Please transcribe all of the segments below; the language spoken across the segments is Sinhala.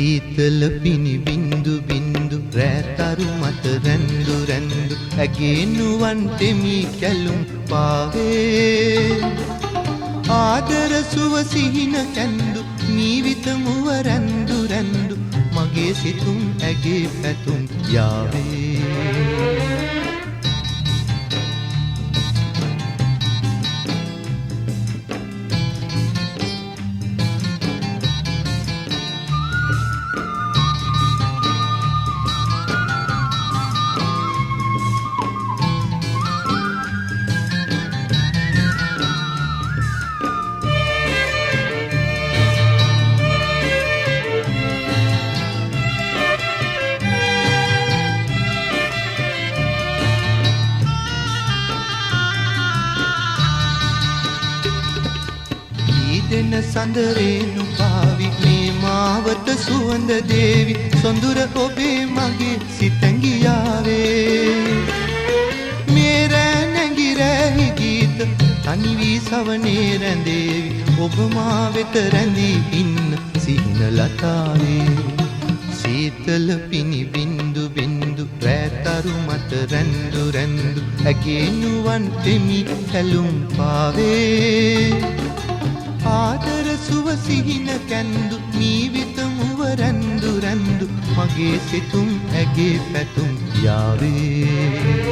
සීතල පිනි බින්දු බින්දු රැතරු මත රැඳු රැඳු ඇගේ නුවන් තෙමි කැලුම් පාවේ ආදර සුව සිහින කැඳු නීවිත මුව රැඳු රැඳු මගේ සිතුම් ඇගේ පැතුම් යාවේ දෙන සඳරේනු පාවි මේ මාවත සුවඳ දේවි සොඳුර ඔබේ මගේ සිතැඟියාවේ මේ රෑ නැගි රැහි ගීත තනි වී සවනේ රැඳේවි ඔබ මා වෙත රැඳී ඉන්න සිහින ලතාවේ සීතල පිනි බින්දු බින්දු රැතරු මත රැඳු රැඳු ඇගේ නුවන් තෙමි කැලුම් පාවේ ආදර සුව සිහින කැඳු නීවිත මුව රැඳු රැඳු මගේ සිතුම් ඇගේ පැතුම් යාවේ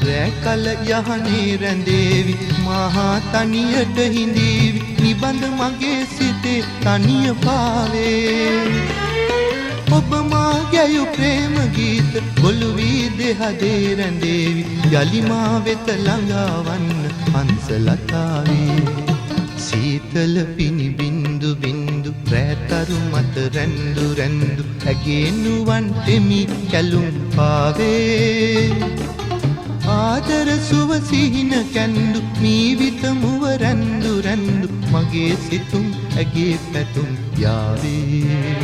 රැකල යහනේ රැඳේවි මහා තනියට හිඳීවි නිබඳ මගේ සිතේ තනිය පාවේ ඔබ මා ගැයු ප්‍රේම ගීත ගොළු වී දෙහදේ රැඳේවි යලි මා වෙත ළඟාවන්න හංසලතාවේ සීතල පිනි බින්දු බින්දු රැතරු මත රැඳු රැඳු ඇගේ නුවන් තෙමි කැලුම් පාවේ ආදර සුව සිහින කැඳු නීවිත මුව රැඳු රැඳු මගේ සිතුම් ඇගේ පැතුම් යාවේ